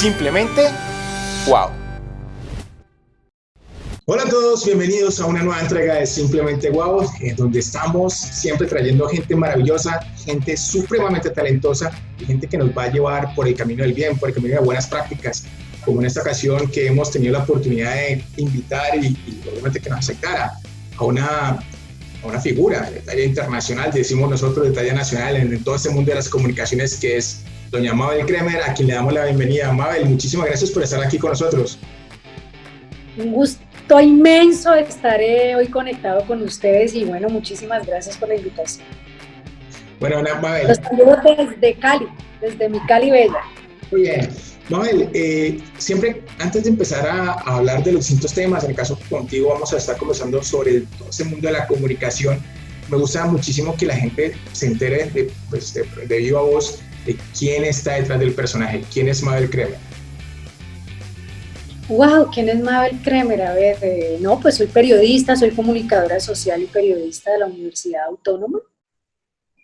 Simplemente, wow. Hola a todos, bienvenidos a una nueva entrega de Simplemente Wow, donde estamos siempre trayendo gente maravillosa, gente supremamente talentosa y gente que nos va a llevar por el camino del bien, por el camino de buenas prácticas, como en esta ocasión que hemos tenido la oportunidad de invitar y obviamente que nos aceptara a una figura de talla internacional, decimos nosotros de talla nacional en todo este mundo de las comunicaciones, que es doña Mabel Kremer, a quien le damos la bienvenida. Mabel, muchísimas gracias por estar aquí con nosotros. Un gusto inmenso estar hoy conectado con ustedes y bueno, muchísimas gracias por la invitación. Bueno, Mabel. Los saludo desde Cali, desde mi Cali bella. Muy bien. Mabel, siempre antes de empezar a hablar de los distintos temas, en el caso contigo vamos a estar conversando sobre todo ese mundo de la comunicación. Me gusta muchísimo que la gente se entere de viva voz de quién está detrás del personaje, quién es Mabel Kremer. Wow, ¿quién es Mabel Kremer? A ver, no, pues soy periodista, soy comunicadora social y periodista de la Universidad Autónoma.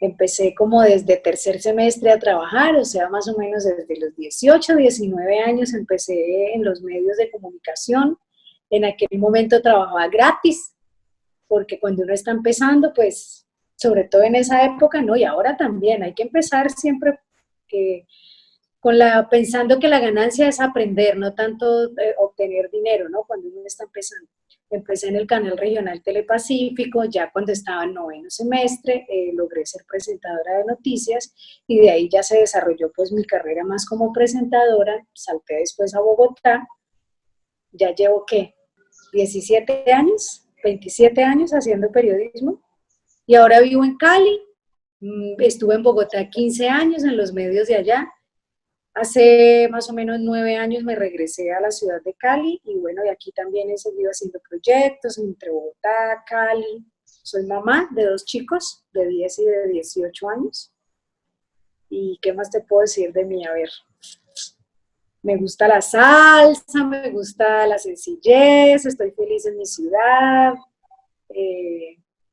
Empecé como desde tercer semestre a trabajar, o sea, más o menos desde los 18, 19 años empecé en los medios de comunicación. En aquel momento trabajaba gratis, porque cuando uno está empezando, pues, sobre todo en esa época, no, y ahora también, hay que empezar siempre pensando que la ganancia es aprender, no tanto obtener dinero, ¿no? Cuando uno está empezando. Empecé en el canal regional Telepacífico, ya cuando estaba en noveno semestre, logré ser presentadora de noticias y de ahí ya se desarrolló pues mi carrera más como presentadora. Salté después a Bogotá, ya llevo, ¿qué? 17 años, 27 años haciendo periodismo y ahora vivo en Cali. Estuve en Bogotá 15 años en los medios de allá. Hace más o menos 9 años me regresé a la ciudad de Cali y bueno, de aquí también he seguido haciendo proyectos entre Bogotá, Cali. Soy mamá de 2 chicos, de 10 y de 18 años. ¿Y qué más te puedo decir de mí? A ver, me gusta la salsa, me gusta la sencillez, estoy feliz en mi ciudad.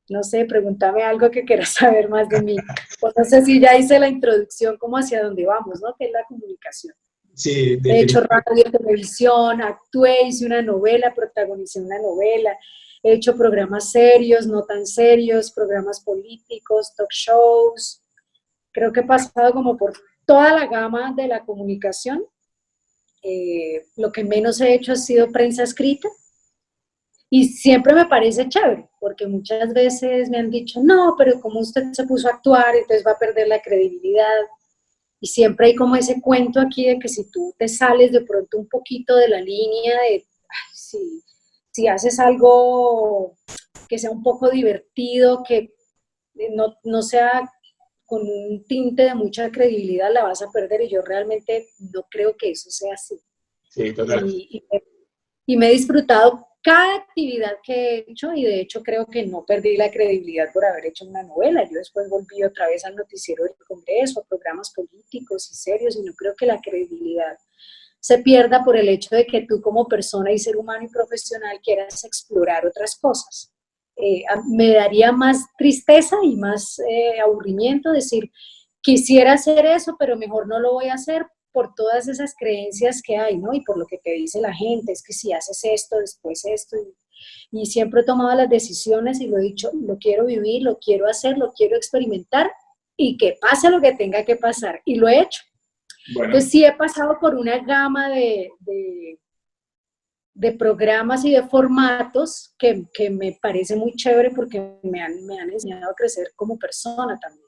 No sé, pregúntame algo que quieras saber más de mí. Pues no sé si ya hice la introducción como hacia dónde vamos, ¿no? Que es la comunicación. Sí, He hecho radio, televisión, actué, hice una novela, protagonicé una novela, he hecho programas serios, no tan serios, programas políticos, talk shows. Creo que he pasado como por toda la gama de la comunicación. Lo que menos he hecho ha sido prensa escrita. Y siempre me parece chévere, porque muchas veces me han dicho, no, pero como usted se puso a actuar, entonces va a perder la credibilidad. Y siempre hay como ese cuento aquí de que si tú te sales de pronto un poquito de la línea de, si haces algo que sea un poco divertido, que no sea con un tinte de mucha credibilidad, la vas a perder. Y yo realmente no creo que eso sea así. Sí, total. Y me he disfrutado cada actividad que he hecho y de hecho creo que no perdí la credibilidad por haber hecho una novela. Yo después volví otra vez al noticiero del Congreso, a programas políticos y serios y no creo que la credibilidad se pierda por el hecho de que tú como persona y ser humano y profesional quieras explorar otras cosas. Me daría más tristeza y más aburrimiento decir, quisiera hacer eso, pero mejor no lo voy a hacer por todas esas creencias que hay, ¿no? Y por lo que te dice la gente, es que si haces esto, después esto. Y siempre he tomado las decisiones y lo he dicho, lo quiero vivir, lo quiero hacer, lo quiero experimentar y que pase lo que tenga que pasar. Y lo he hecho. Bueno. Entonces sí he pasado por una gama de programas y de formatos que me parece muy chévere porque me han enseñado a crecer como persona también.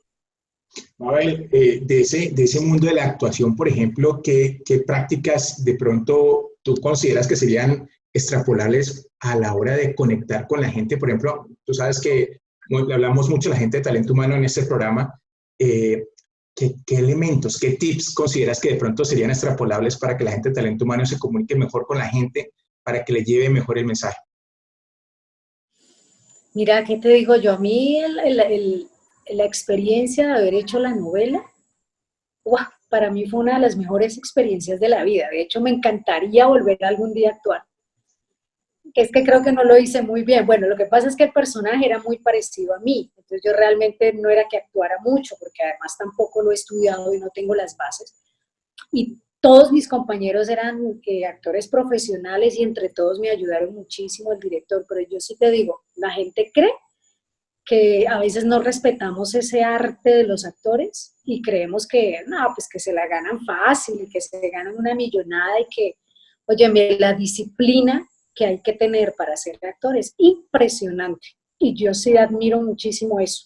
Mabel, de ese mundo de la actuación, por ejemplo, ¿qué prácticas de pronto tú consideras que serían extrapolables a la hora de conectar con la gente? Por ejemplo, tú sabes que hablamos mucho de la gente de talento humano en este programa. ¿Qué elementos, qué tips consideras que de pronto serían extrapolables para que la gente de talento humano se comunique mejor con la gente, para que le lleve mejor el mensaje? Mira, ¿qué te digo yo? A mí la experiencia de haber hecho la novela, ¡wow!, para mí fue una de las mejores experiencias de la vida. De hecho, me encantaría volver algún día a actuar. Que es que creo que no lo hice muy bien. Bueno, lo que pasa es que el personaje era muy parecido a mí. Entonces yo realmente no era que actuara mucho, porque además tampoco lo he estudiado y no tengo las bases. Y Todos mis compañeros eran actores profesionales y entre todos me ayudaron muchísimo el director, pero yo sí te digo, la gente cree que a veces no respetamos ese arte de los actores y creemos que, no, pues que se la ganan fácil y que se ganan una millonada y que, oye, la disciplina que hay que tener para ser actor es impresionante. Y yo sí admiro muchísimo eso,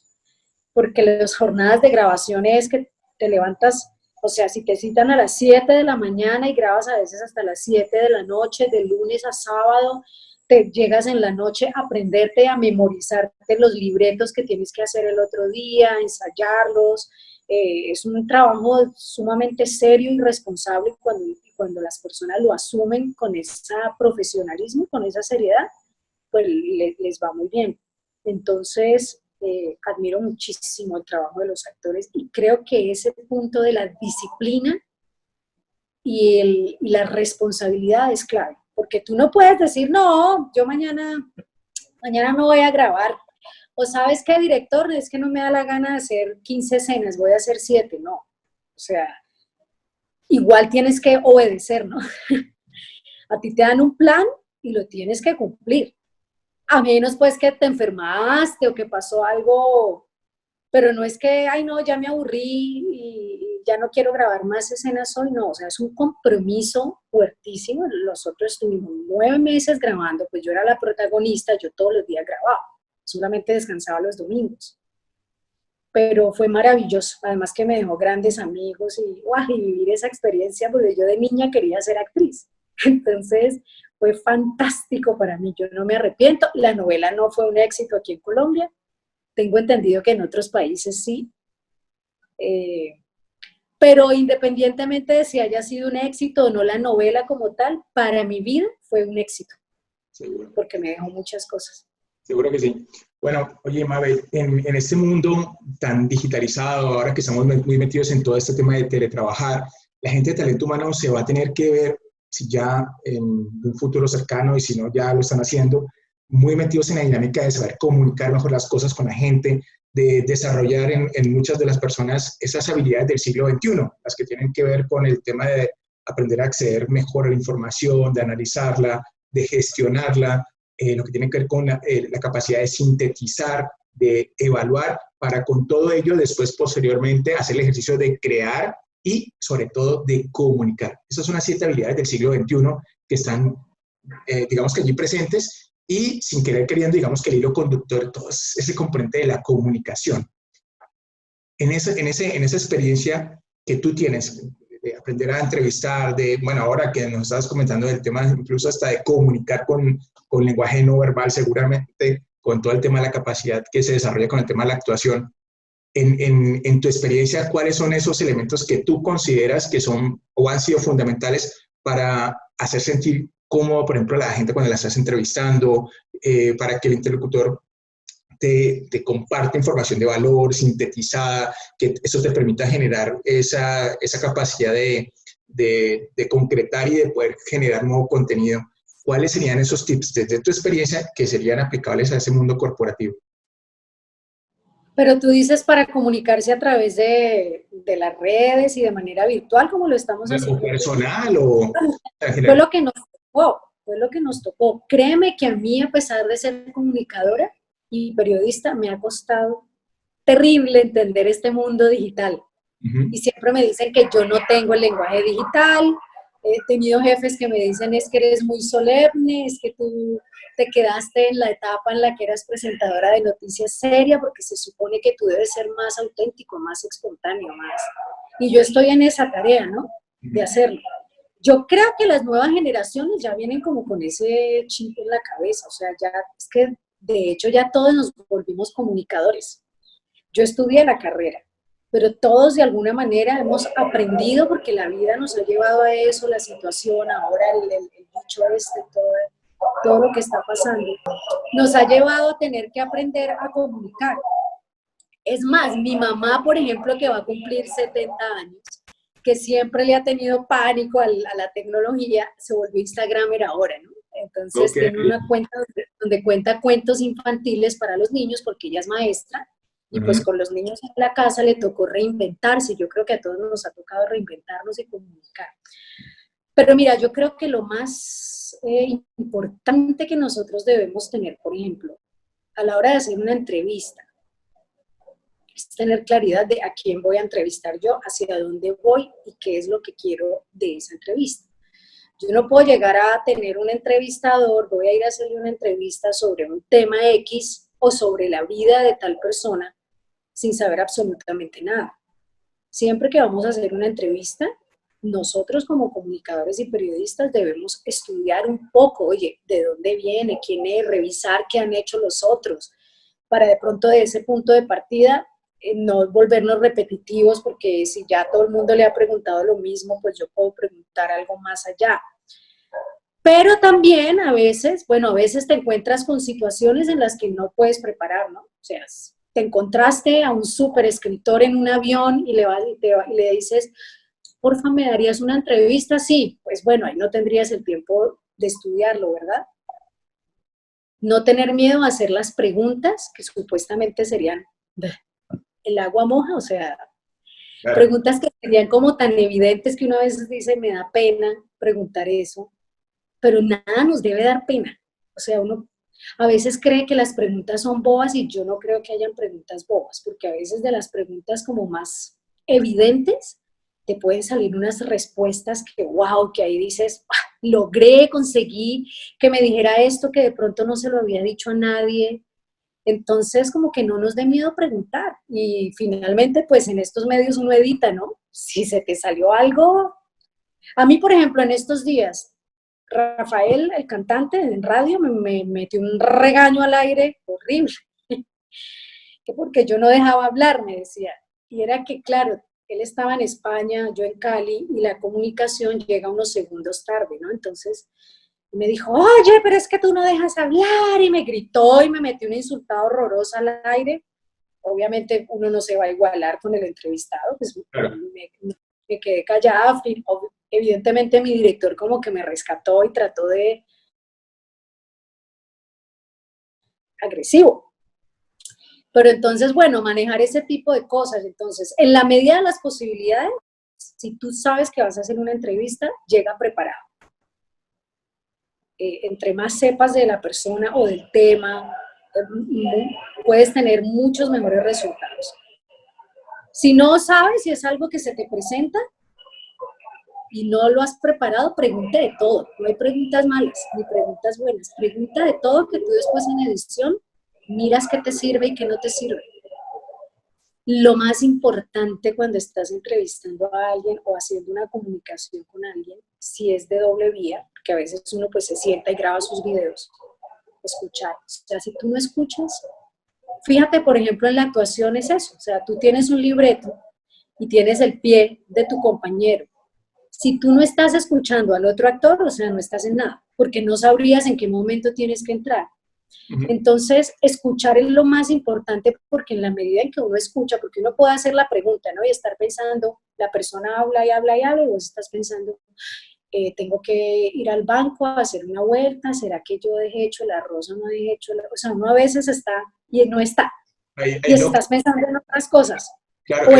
porque las jornadas de grabación es que te levantas, o sea, si te citan a las 7 de la mañana y grabas a veces hasta las 7 de la noche, de lunes a sábado, te llegas en la noche a aprenderte, a memorizarte los libretos que tienes que hacer el otro día, ensayarlos. Es un trabajo sumamente serio y responsable cuando las personas lo asumen con ese profesionalismo, con esa seriedad, pues les va muy bien. Entonces, admiro muchísimo el trabajo de los actores y creo que ese punto de la disciplina y la responsabilidad es clave, porque tú no puedes decir, no, yo mañana no voy a grabar, o sabes qué, director, es que no me da la gana de hacer 15 escenas, voy a hacer 7, no, o sea, igual tienes que obedecer, ¿no? A ti te dan un plan y lo tienes que cumplir, a menos pues que te enfermaste o que pasó algo, pero no es que, ay no, ya me aburrí y ya no quiero grabar más escenas hoy, no, o sea, es un compromiso fuertísimo. Nosotros estuvimos 9 meses grabando, pues yo era la protagonista, yo todos los días grababa, solamente descansaba los domingos. Pero fue maravilloso, además que me dejó grandes amigos y, ¡guau!, y vivir esa experiencia, porque yo de niña quería ser actriz. Entonces, fue fantástico para mí, yo no me arrepiento. La novela no fue un éxito aquí en Colombia, tengo entendido que en otros países sí, pero independientemente de si haya sido un éxito o no la novela como tal, para mi vida fue un éxito, Seguro. porque me dejó muchas cosas. Seguro que sí. Bueno, oye, Mabel, en este mundo tan digitalizado, ahora que estamos muy metidos en todo este tema de teletrabajar, la gente de talento humano se va a tener que ver, si ya en un futuro cercano y si no ya lo están haciendo, muy metidos en la dinámica de saber comunicar mejor las cosas con la gente, de desarrollar en muchas de las personas esas habilidades del siglo XXI, las que tienen que ver con el tema de aprender a acceder mejor a la información, de analizarla, de gestionarla, lo que tiene que ver con la capacidad de sintetizar, de evaluar, para con todo ello después posteriormente hacer el ejercicio de crear y sobre todo de comunicar. Esas son las 7 habilidades del siglo XXI que están, digamos que allí presentes y sin querer queriendo, digamos que el hilo conductor, todo ese componente de la comunicación. En esa experiencia que tú tienes, de aprender a entrevistar, de, bueno, ahora que nos estabas comentando del tema, incluso hasta de comunicar con lenguaje no verbal, seguramente con todo el tema de la capacidad que se desarrolla con el tema de la actuación, en tu experiencia, ¿cuáles son esos elementos que tú consideras que son o han sido fundamentales para hacer sentir cómodo, por ejemplo, a la gente cuando la estás entrevistando, para que el interlocutor te comparte información de valor, sintetizada, que eso te permita generar esa capacidad de concretar y de poder generar nuevo contenido? ¿Cuáles serían esos tips desde tu experiencia que serían aplicables a ese mundo corporativo? Pero tú dices para comunicarse a través de las redes y de manera virtual, como lo estamos ¿O haciendo. personal o en Fue general? lo que nos tocó, fue lo que nos tocó. Créeme que a mí, a pesar de ser comunicadora y periodista, me ha costado terrible entender este mundo digital. Y siempre me dicen que yo no tengo el lenguaje digital. He tenido jefes que me dicen es que eres muy solemne, es que tú te quedaste en la etapa en la que eras presentadora de noticias serias, porque se supone que tú debes ser más auténtico, más espontáneo, más. Y yo estoy en esa tarea, ¿no? De hacerlo. Yo creo que las nuevas generaciones ya vienen como con ese chip en la cabeza, o sea, ya es que de hecho ya todos nos volvimos comunicadores. Yo estudié la carrera, pero todos de alguna manera hemos aprendido porque la vida nos ha llevado a eso, la situación, ahora el dicho todo lo que está pasando, nos ha llevado a tener que aprender a comunicar. Es más, mi mamá, por ejemplo, que va a cumplir 70 años, que siempre le ha tenido pánico a la tecnología, se volvió Instagramer ahora, ¿no? Entonces tiene una cuenta donde cuenta cuentos infantiles para los niños porque ella es maestra Y pues con los niños en la casa le tocó reinventarse. Yo creo que a todos nos ha tocado reinventarnos y comunicar. Pero mira, yo creo que lo más importante que nosotros debemos tener, por ejemplo, a la hora de hacer una entrevista, es tener claridad de a quién voy a entrevistar yo, hacia dónde voy y qué es lo que quiero de esa entrevista. Yo no puedo llegar a tener un entrevistador, voy a ir a hacerle una entrevista sobre un tema X o sobre la vida de tal persona sin saber absolutamente nada. Siempre que vamos a hacer una entrevista, nosotros como comunicadores y periodistas debemos estudiar un poco, oye, de dónde viene, quién es, revisar qué han hecho los otros, para de pronto de ese punto de partida no volvernos repetitivos, porque si ya todo el mundo le ha preguntado lo mismo, pues yo puedo preguntar algo más allá. Pero también a veces te encuentras con situaciones en las que no puedes preparar, ¿no? O sea, te encontraste a un súper escritor en un avión y le dices, porfa, ¿me darías una entrevista? Sí, pues bueno, ahí no tendrías el tiempo de estudiarlo, ¿verdad? No tener miedo a hacer las preguntas que supuestamente serían el agua moja, o sea, claro, preguntas que serían como tan evidentes que una vez dice, me da pena preguntar eso, pero nada nos debe dar pena. O sea, uno a veces cree que las preguntas son bobas y yo no creo que hayan preguntas bobas, porque a veces de las preguntas como más evidentes te pueden salir unas respuestas que, wow, que ahí dices, logré, conseguí que me dijera esto que de pronto no se lo había dicho a nadie. Entonces, como que no nos dé miedo preguntar. Y finalmente, pues en estos medios uno edita, ¿no? Si se te salió algo. A mí, por ejemplo, en estos días, Rafael, el cantante en radio, me metió un regaño al aire horrible. Que porque yo no dejaba hablar, me decía. Y era que, claro, él estaba en España, yo en Cali, y la comunicación llega unos segundos tarde, ¿no? Entonces me dijo, oye, pero es que tú no dejas hablar, y me gritó y me metió una insultada horrorosa al aire. Obviamente uno no se va a igualar con el entrevistado, pues claro, me quedé callada. Evidentemente mi director como que me rescató y trató de agresivo. Pero entonces, bueno, manejar ese tipo de cosas. Entonces, en la medida de las posibilidades, si tú sabes que vas a hacer una entrevista, llega preparado. Entre más sepas de la persona o del tema, puedes tener muchos mejores resultados. Si no sabes si es algo que se te presenta y no lo has preparado, pregunta de todo. No hay preguntas malas ni preguntas buenas. Pregunta de todo que tú después en edición miras qué te sirve y qué no te sirve. Lo más importante cuando estás entrevistando a alguien o haciendo una comunicación con alguien, si es de doble vía, que a veces uno pues se sienta y graba sus videos, escuchar. O sea, si tú no escuchas, fíjate, por ejemplo, en la actuación es eso. O sea, tú tienes un libreto y tienes el pie de tu compañero. Si tú no estás escuchando al otro actor, o sea, no estás en nada, porque no sabrías en qué momento tienes que entrar. Entonces, escuchar es lo más importante, porque en la medida en que uno escucha, porque uno puede hacer la pregunta, ¿no? Y estar pensando, la persona habla y habla y habla, y vos estás pensando, tengo que ir al banco a hacer una vuelta, ¿será que yo dejé hecho el arroz o no dejé hecho el arroz? O sea, uno a veces está y no está, y estás pensando en otras cosas. Claro,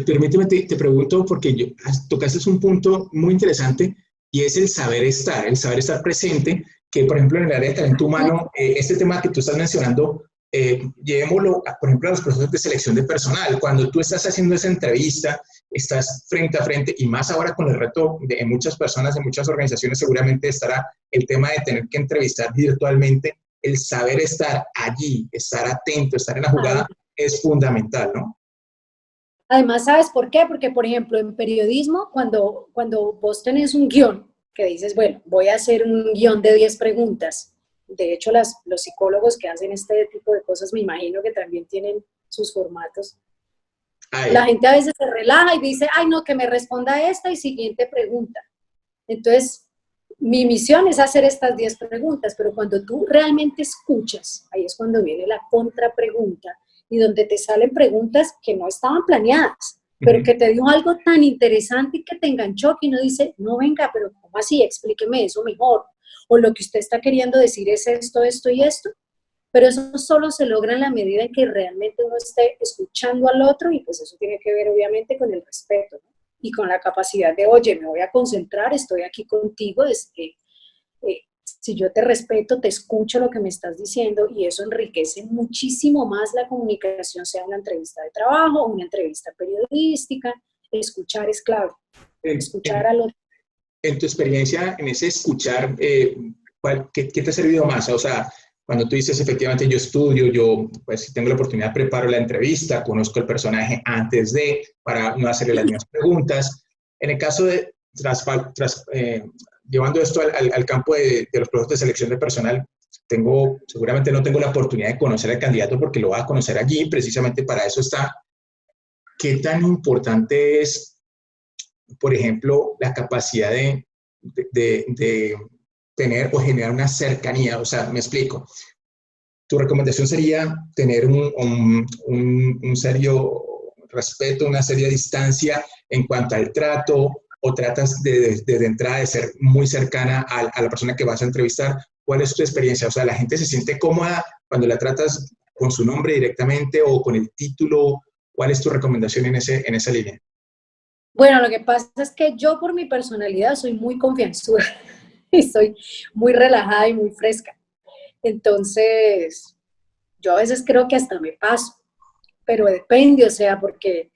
permíteme, te pregunto, porque tocaste un punto muy interesante, y es el saber estar presente, que por ejemplo en el área de talento humano, este tema que tú estás mencionando, llevémoslo, por ejemplo, a los procesos de selección de personal. Cuando tú estás haciendo esa entrevista, estás frente a frente, y más ahora con el reto de muchas personas, en muchas organizaciones, seguramente estará el tema de tener que entrevistar virtualmente. El saber estar allí, estar atento, estar en la jugada, es fundamental, ¿no? Además, ¿sabes por qué? Porque, por ejemplo, en periodismo, cuando vos tenés un guión, que dices, bueno, voy a hacer un guión de 10 preguntas. De hecho, los psicólogos que hacen este tipo de cosas, me imagino que también tienen sus formatos. La gente a veces se relaja y dice, ay, no, que me responda esta y siguiente pregunta. Entonces, mi misión es hacer estas 10 preguntas, pero cuando tú realmente escuchas, ahí es cuando viene la contrapregunta, y donde te salen preguntas que no estaban planeadas, pero que te dio algo tan interesante y que te enganchó, que uno dice, no, venga, pero ¿cómo así? Explíqueme eso mejor. O lo que usted está queriendo decir es esto, esto y esto. pero eso solo se logra en la medida en que realmente uno esté escuchando al otro, y pues eso tiene que ver obviamente con el respeto, ¿no? Y con la capacidad de, oye, me voy a concentrar, estoy aquí contigo, si yo te respeto, te escucho lo que me estás diciendo, y eso enriquece muchísimo más la comunicación, sea una entrevista de trabajo, una entrevista periodística. Escuchar es clave, En, escuchar en- al otro. en tu experiencia, en ese escuchar, ¿qué te ha servido más? O sea, cuando tú dices, efectivamente, yo estudio, yo, pues, si tengo la oportunidad, preparo la entrevista, conozco el personaje antes de, para no hacerle las mismas preguntas. En el caso de, llevando esto al campo de los procesos de selección de personal, seguramente no tengo la oportunidad de conocer al candidato porque lo voy a conocer allí, precisamente para eso está. ¿Qué tan importante es, por ejemplo, la capacidad de tener o generar una cercanía? O sea, me explico. Tu recomendación sería tener un serio respeto, una seria distancia en cuanto al trato, o tratas de entrada de ser muy cercana a la persona que vas a entrevistar. ¿Cuál es tu experiencia? O sea, ¿la gente se siente cómoda cuando la tratas con su nombre directamente o con el título? ¿Cuál es tu recomendación en esa línea? Bueno, lo que pasa es que yo por mi personalidad soy muy confianzuda y soy muy relajada y muy fresca. Entonces, yo a veces creo que hasta me paso, pero depende, o sea, porque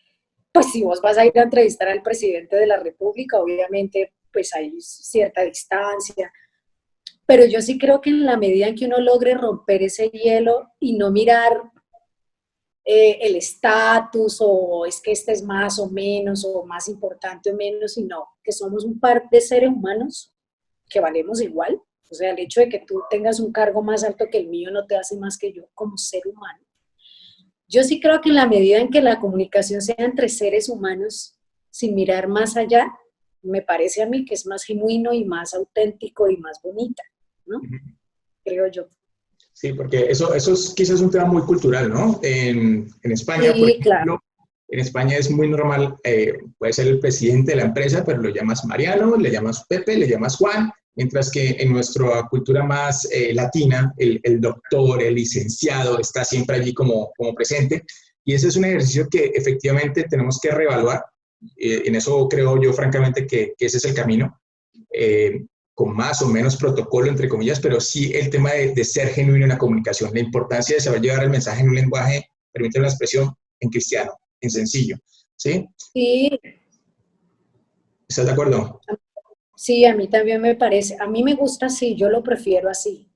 pues si vos vas a ir a entrevistar al presidente de la República, obviamente pues hay cierta distancia, pero yo sí creo que en la medida en que uno logre romper ese hielo y no mirar el estatus, o es que este es más o menos, o más importante o menos, sino que somos un par de seres humanos que valemos igual. O sea, el hecho de que tú tengas un cargo más alto que el mío no te hace más que yo como ser humano. Yo sí creo que en la medida en que la comunicación sea entre seres humanos, sin mirar más allá, me parece a mí que es más genuino y más auténtico y más bonita, ¿no? Creo yo. Sí, porque eso es quizás un tema muy cultural, ¿no? En España, por Sí, claro. ejemplo, en España es muy normal, puede ser el presidente de la empresa, pero lo llamas Mariano, le llamas Pepe, le llamas Juan, mientras que en nuestra cultura más latina, el doctor, el licenciado está siempre allí como presente. Y ese es un ejercicio que efectivamente tenemos que reevaluar. En eso creo yo, francamente, que ese es el camino. Con más o menos protocolo, entre comillas, pero sí el tema de ser genuino en la comunicación, la importancia de saber llevar el mensaje en un lenguaje, permíteme una expresión, en cristiano, en sencillo. ¿Sí? Sí, ¿Estás de acuerdo? sí, a mí también me parece. A mí me gusta así, yo lo prefiero así.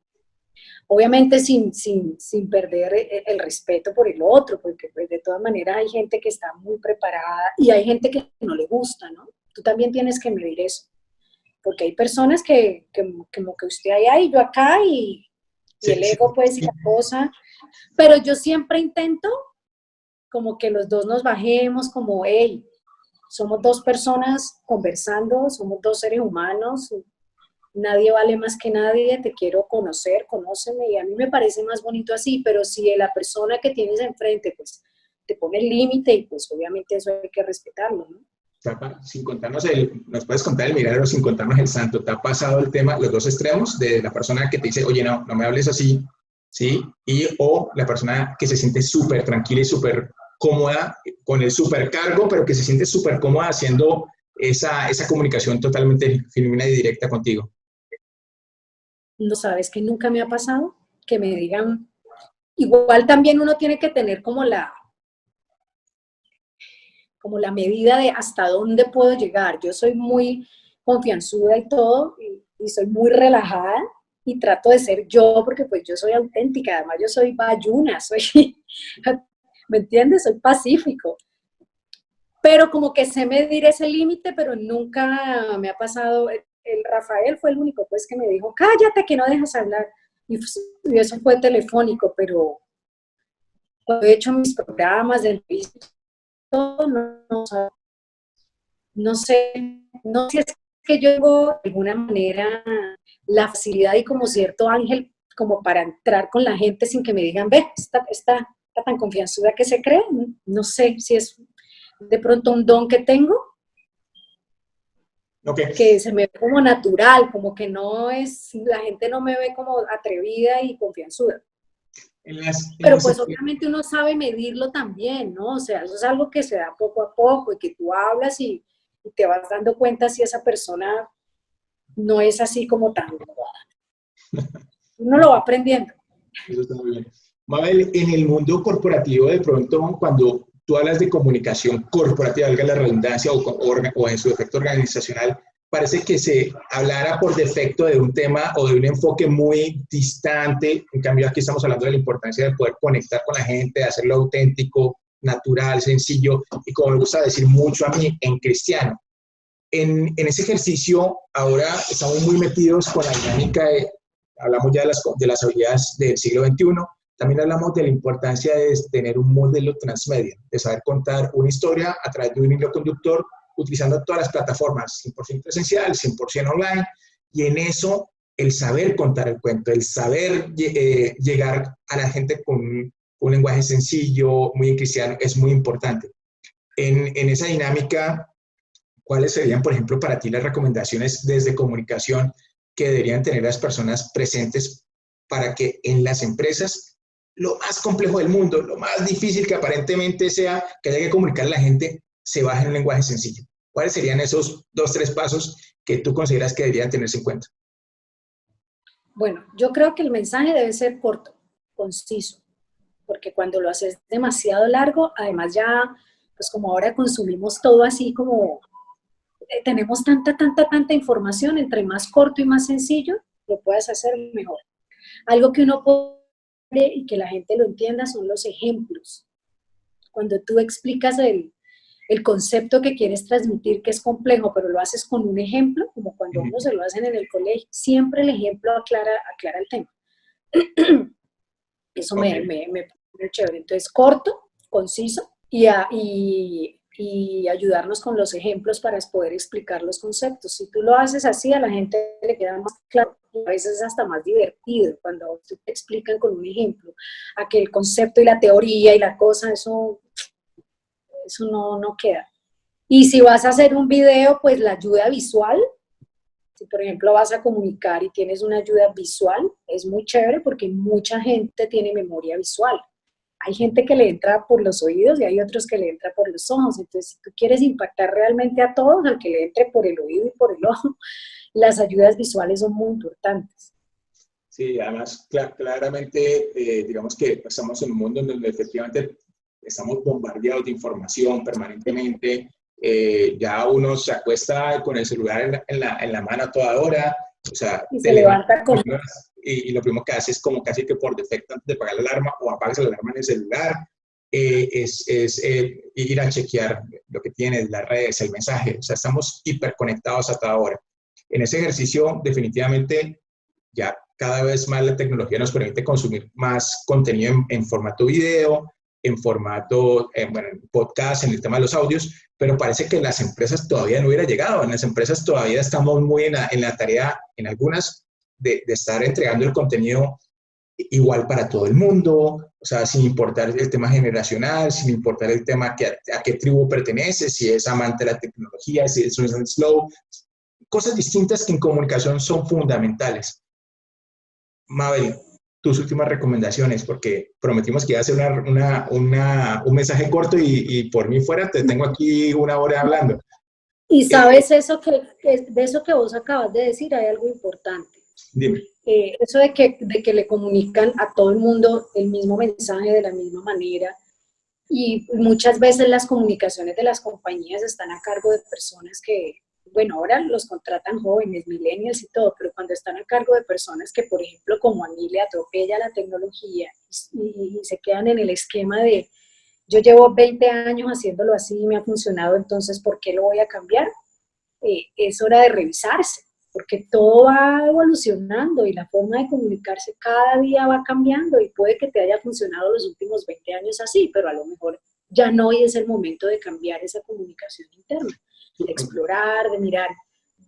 Obviamente sin perder el respeto por el otro, porque pues, de todas maneras hay gente que está muy preparada y hay gente que no le gusta, ¿no? Tú también tienes que medir eso, porque hay personas que como que usted allá y yo acá, y Sí, el sí, ego pues y sí. la cosa, pero yo siempre intento como que los dos nos bajemos, como, hey, somos dos personas conversando, somos dos seres humanos, nadie vale más que nadie, te quiero conocer, conóceme, y a mí me parece más bonito así, pero si la persona que tienes enfrente, pues, te pone el límite, y pues obviamente eso hay que respetarlo, ¿no? Sin contarnos nos puedes contar el milagro sin contarnos el santo. ¿Te ha pasado el tema, los dos extremos, de la persona que te dice, oye, no, no me hables así, ¿sí? O la persona que se siente súper tranquila y súper cómoda con el supercargo, pero que se siente súper cómoda haciendo esa comunicación totalmente genuina y directa contigo? No sabes que nunca me ha pasado que me digan, igual también uno tiene que tener como la medida de hasta dónde puedo llegar. Yo soy muy confianzuda y todo, y soy muy relajada, y trato de ser yo, porque pues yo soy auténtica, además yo soy bayuna, ¿me entiendes? Soy pacífico. Pero como que sé medir ese límite, pero nunca me ha pasado. El Rafael fue el único pues que me dijo, cállate que no dejas hablar. Y eso fue telefónico, pero cuando he hecho mis programas de entrevistas, no sé, no sé si es que yo tengo de alguna manera la facilidad y como cierto ángel como para entrar con la gente sin que me digan, ve, está tan confianzuda que se cree. No sé si es de pronto un don que tengo, Ok. que se me ve como natural, como que no es, la gente no me ve como atrevida y confianzuda. En Pero las pues obviamente uno sabe medirlo también, ¿no? O sea, eso es algo que se da poco a poco y que tú hablas y te vas dando cuenta si esa persona no es así como tan... Uno lo va aprendiendo. Eso está muy bien. Mabel, en el mundo corporativo, de pronto, cuando tú hablas de comunicación corporativa, valga la redundancia, o en su defecto organizacional, parece que se hablara por defecto de un tema o de un enfoque muy distante. En cambio, aquí estamos hablando de la importancia de poder conectar con la gente, de hacerlo auténtico, natural, sencillo, y como me gusta decir mucho a mí, en cristiano. En ese ejercicio, ahora estamos muy metidos con la dinámica de, hablamos ya de las habilidades del siglo XXI, también hablamos de la importancia de tener un modelo transmedia, de saber contar una historia a través de un hilo conductor, utilizando todas las plataformas, 100% presencial, 100% online, y en eso el saber contar el cuento, el saber llegar a la gente con un lenguaje sencillo, muy cristiano, es muy importante. En esa dinámica, ¿cuáles serían, por ejemplo, para ti las recomendaciones desde comunicación que deberían tener las personas presentes para que en las empresas, lo más complejo del mundo, lo más difícil que aparentemente sea que haya que comunicar a la gente, se baje en un lenguaje sencillo? ¿Cuáles serían esos 2, 3 pasos que tú consideras que deberían tenerse en cuenta? Bueno, yo creo que el mensaje debe ser corto, conciso, porque cuando lo haces demasiado largo, además ya, pues como ahora consumimos todo así como tenemos tanta información, entre más corto y más sencillo, lo puedes hacer mejor. Algo que uno puede y que la gente lo entienda son los ejemplos. Cuando tú explicas el concepto que quieres transmitir, que es complejo, pero lo haces con un ejemplo, como cuando uno se lo hacen en el colegio, siempre el ejemplo aclara el tema. Eso me parece chévere. Entonces, corto, conciso y ayudarnos con los ejemplos para poder explicar los conceptos. Si tú lo haces así, a la gente le queda más claro, a veces es hasta más divertido cuando te explican con un ejemplo, a que el concepto y la teoría y la cosa, eso no queda. Y si vas a hacer un video, pues la ayuda visual, si por ejemplo vas a comunicar y tienes una ayuda visual, es muy chévere porque mucha gente tiene memoria visual. Hay gente que le entra por los oídos y hay otros que le entra por los ojos. Entonces, si tú quieres impactar realmente a todos, al que le entre por el oído y por el ojo, las ayudas visuales son muy importantes. Sí, además, claramente, digamos que estamos en un mundo en donde efectivamente estamos bombardeados de información permanentemente. Ya uno se acuesta con el celular en la mano a toda hora, o sea, y se levanta con... y lo primero que hace es como casi que por defecto antes de apagar la alarma o apagas la alarma en el celular, ir a chequear lo que tienes, las redes, el mensaje, o sea, estamos hiperconectados a toda hora. En ese ejercicio, definitivamente, ya cada vez más la tecnología nos permite consumir más contenido en formato video, en formato, bueno, en podcast, en el tema de los audios, pero parece que en las empresas todavía no hubiera llegado. En las empresas todavía estamos muy en la tarea, en algunas, de estar entregando el contenido igual para todo el mundo, o sea, sin importar el tema generacional, sin importar el tema a qué tribu pertenece, si es amante de la tecnología, si es un slow, cosas distintas que en comunicación son fundamentales. Mabel, tus últimas recomendaciones, porque prometimos que iba a ser un mensaje corto y por mí fuera te tengo aquí 1 hora hablando. Y sabes de eso que vos acabas de decir, hay algo importante. Dime. Eso de que le comunican a todo el mundo el mismo mensaje de la misma manera, y muchas veces las comunicaciones de las compañías están a cargo de personas que, bueno, ahora los contratan jóvenes, millennials y todo, pero cuando están a cargo de personas que, por ejemplo, como a mí le atropella la tecnología y se quedan en el esquema de yo llevo 20 años haciéndolo así y me ha funcionado, entonces, ¿por qué lo voy a cambiar? Es hora de revisarse, porque todo va evolucionando y la forma de comunicarse cada día va cambiando y puede que te haya funcionado los últimos 20 años así, pero a lo mejor ya no y es el momento de cambiar esa comunicación interna, de explorar, de mirar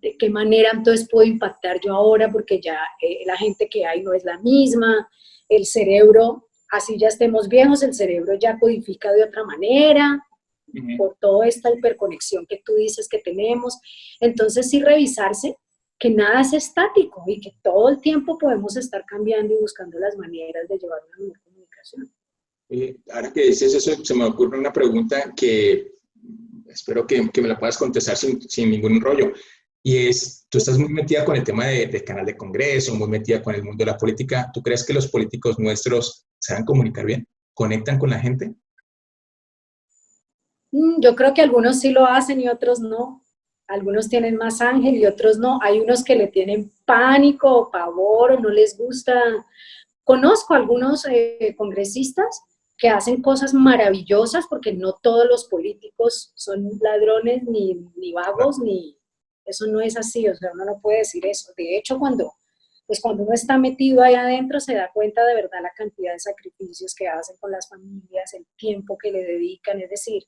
de qué manera entonces puedo impactar yo ahora, porque ya la gente que hay no es la misma, el cerebro, así ya estemos viejos, el cerebro ya codifica de otra manera, por toda esta hiperconexión que tú dices que tenemos. Entonces sí revisarse que nada es estático y que todo el tiempo podemos estar cambiando y buscando las maneras de llevar una mejor comunicación. Ahora que dices eso, se me ocurre una pregunta que espero que me la puedas contestar sin ningún rollo. Y es, tú estás muy metida con el tema del canal de Congreso, muy metida con el mundo de la política. ¿Tú crees que los políticos nuestros saben comunicar bien? ¿Conectan con la gente? Yo creo que algunos sí lo hacen y otros no. Algunos tienen más ángel y otros no. Hay unos que le tienen pánico o pavor o no les gusta. Conozco algunos congresistas que hacen cosas maravillosas porque no todos los políticos son ladrones ni vagos, ni eso no es así, o sea, uno no puede decir eso. De hecho, cuando uno está metido ahí adentro se da cuenta de verdad la cantidad de sacrificios que hacen con las familias, el tiempo que le dedican, es decir,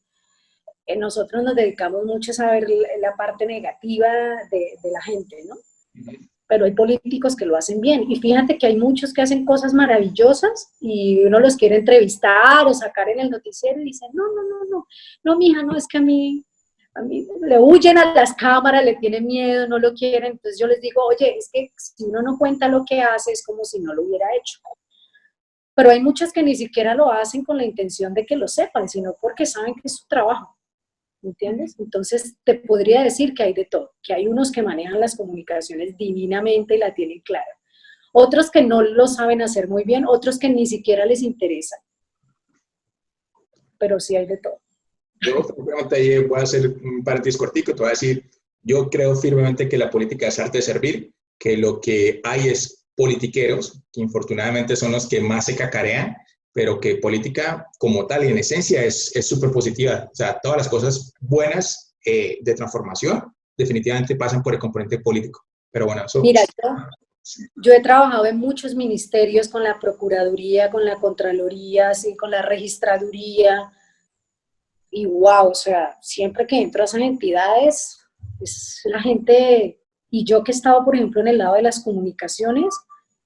nosotros nos dedicamos mucho a saber la parte negativa de la gente, ¿no? Pero hay políticos que lo hacen bien. Y fíjate que hay muchos que hacen cosas maravillosas y uno los quiere entrevistar o sacar en el noticiero y dicen, no, mija, no, es que a mí le huyen a las cámaras, le tienen miedo, no lo quieren. Entonces yo les digo, oye, es que si uno no cuenta lo que hace es como si no lo hubiera hecho. Pero hay muchos que ni siquiera lo hacen con la intención de que lo sepan, sino porque saben que es su trabajo. ¿Entiendes? Entonces te podría decir que hay de todo, que hay unos que manejan las comunicaciones divinamente y la tienen clara, otros que no lo saben hacer muy bien, otros que ni siquiera les interesa, pero sí hay de todo. Yo ahí voy a hacer un paréntesis cortico, te voy a decir, yo creo firmemente que la política es arte de servir, que lo que hay es politiqueros, que infortunadamente son los que más se cacarean, pero que política como tal y en esencia es súper positiva. O sea, todas las cosas buenas de transformación definitivamente pasan por el componente político. Pero bueno, eso... Mira, yo he trabajado en muchos ministerios con la Procuraduría, con la Contraloría, sí, con la Registraduría, y wow, o sea, siempre que entro a esas entidades, es la gente, y yo que he estado, por ejemplo, en el lado de las comunicaciones,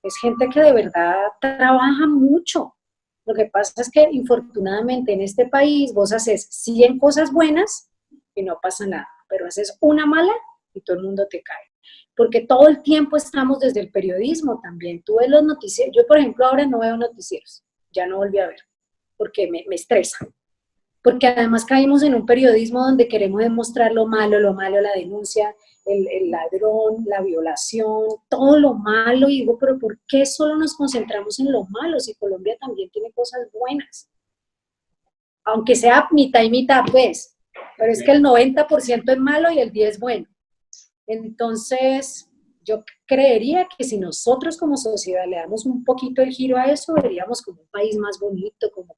es gente que de verdad trabaja mucho. Lo que pasa es que, infortunadamente, en este país vos haces 100 cosas buenas y no pasa nada, pero haces una mala y todo el mundo te cae. Porque todo el tiempo estamos desde el periodismo también. Tú ves los noticieros. Yo, por ejemplo, ahora no veo noticieros. Ya no volví a ver, porque me estresa. Porque además caímos en un periodismo donde queremos demostrar lo malo, la denuncia, el ladrón, la violación, todo lo malo, y digo, pero ¿por qué solo nos concentramos en lo malo si Colombia también tiene cosas buenas? Aunque sea mitad y mitad, pues, pero es que el 90% es malo y el 10% es bueno. Entonces, yo creería que si nosotros como sociedad le damos un poquito el giro a eso, veríamos como un país más bonito, como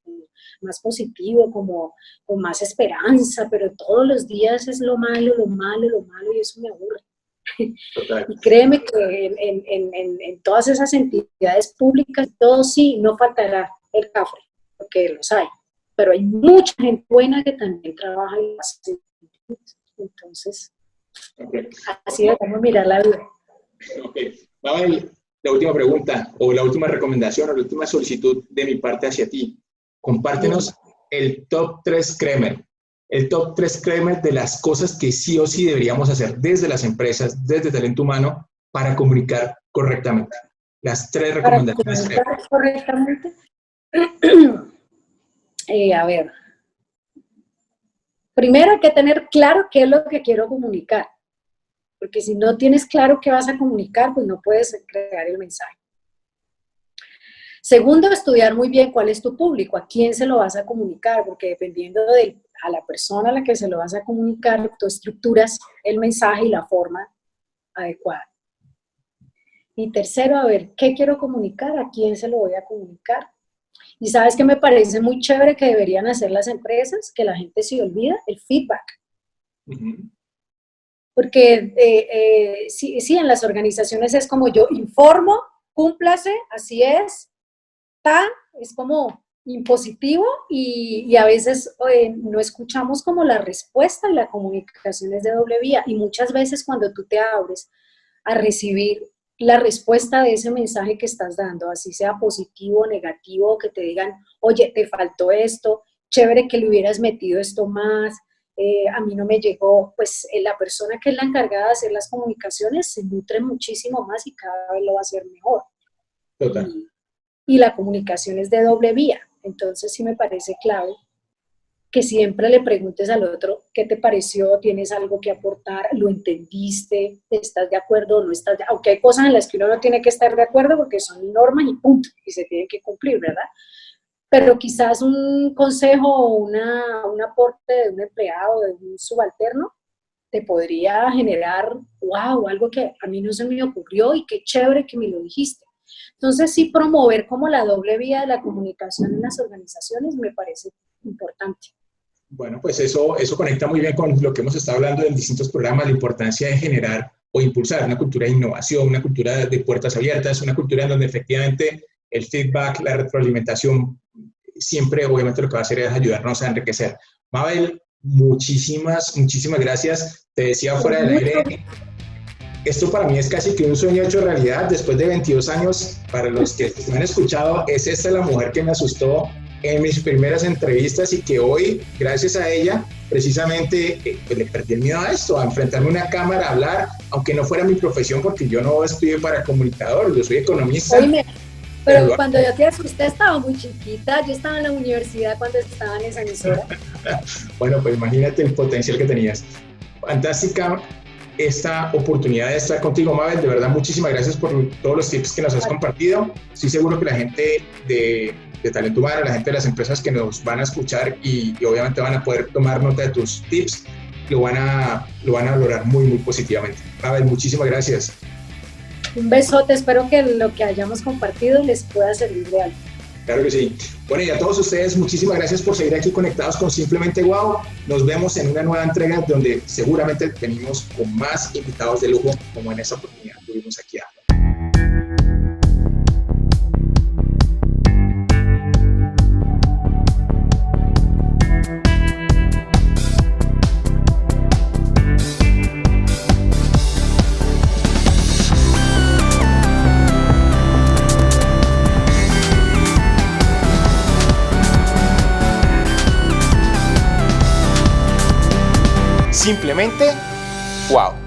más positivo, como con más esperanza, pero todos los días es lo malo, y eso me aburre. Total. Y créeme que en todas esas entidades públicas, todo sí, no faltará el cafre, porque los hay, pero hay mucha gente buena que también trabaja y hace. Entonces, así debemos mirar la vida. Ok, vamos a la última pregunta, o la última recomendación, o la última solicitud de mi parte hacia ti. Compártenos el top 3 Kremer. El top 3 Kremer de las cosas que sí o sí deberíamos hacer desde las empresas, desde talento humano, para comunicar correctamente. Las 3 recomendaciones. Para comunicar correctamente. A ver. Primero hay que tener claro qué es lo que quiero comunicar. Porque si no tienes claro qué vas a comunicar, pues no puedes crear el mensaje. Segundo, estudiar muy bien cuál es tu público, a quién se lo vas a comunicar, porque dependiendo a la persona a la que se lo vas a comunicar, tú estructuras el mensaje y la forma adecuada. Y tercero, a ver, ¿qué quiero comunicar? ¿A quién se lo voy a comunicar? Y sabes que me parece muy chévere que deberían hacer las empresas, que la gente se olvida, el feedback. Porque sí, en las organizaciones es como yo informo, cúmplase, así es como impositivo y a veces no escuchamos como la respuesta y la comunicación es de doble vía. Y muchas veces cuando tú te abres a recibir la respuesta de ese mensaje que estás dando, así sea positivo o negativo, que te digan, oye, te faltó esto, chévere que le hubieras metido esto más, A mí no me llegó, pues la persona que es la encargada de hacer las comunicaciones se nutre muchísimo más y cada vez lo va a hacer mejor. Total. Y la comunicación es de doble vía, entonces sí me parece clave que siempre le preguntes al otro qué te pareció, tienes algo que aportar, lo entendiste, estás de acuerdo o no estás de acuerdo, aunque hay cosas en las que uno no tiene que estar de acuerdo porque son normas y punto, y se tienen que cumplir, ¿verdad? Pero quizás un consejo o un aporte de un empleado, de un subalterno, te podría generar, wow, algo que a mí no se me ocurrió y qué chévere que me lo dijiste. Entonces sí, promover como la doble vía de la comunicación en las organizaciones me parece importante. Bueno, pues eso conecta muy bien con lo que hemos estado hablando en distintos programas, la importancia de generar o impulsar una cultura de innovación, una cultura de puertas abiertas, una cultura en donde efectivamente el feedback, la retroalimentación, siempre obviamente lo que va a hacer es ayudarnos a enriquecer. Mabel, muchísimas gracias. Te decía fuera del aire, esto para mí es casi que un sueño hecho realidad después de 22 años. Para los que me han escuchado, es esta la mujer que me asustó en mis primeras entrevistas y que hoy, gracias a ella, precisamente pues le perdí el miedo a esto, a enfrentarme a una cámara, a hablar, aunque no fuera mi profesión, porque yo no estudié para comunicador, yo soy economista. Oye, pero cuando yo te asusté estaba muy chiquita, yo estaba en la universidad cuando estaba en esa emisora. Bueno, pues imagínate el potencial que tenías. Fantástica esta oportunidad de estar contigo, Mabel, de verdad muchísimas gracias por todos los tips que nos has compartido. Estoy seguro que la gente de Talento Humano, la gente de las empresas que nos van a escuchar y obviamente van a poder tomar nota de tus tips, lo van a valorar muy positivamente. Mabel, muchísimas gracias. Un besote, espero que lo que hayamos compartido les pueda servir de algo. Claro que sí. Bueno, y a todos ustedes, muchísimas gracias por seguir aquí conectados con Simplemente Guau. Nos vemos en una nueva entrega donde seguramente venimos con más invitados de lujo, como en esta oportunidad tuvimos aquí a Simplemente, wow.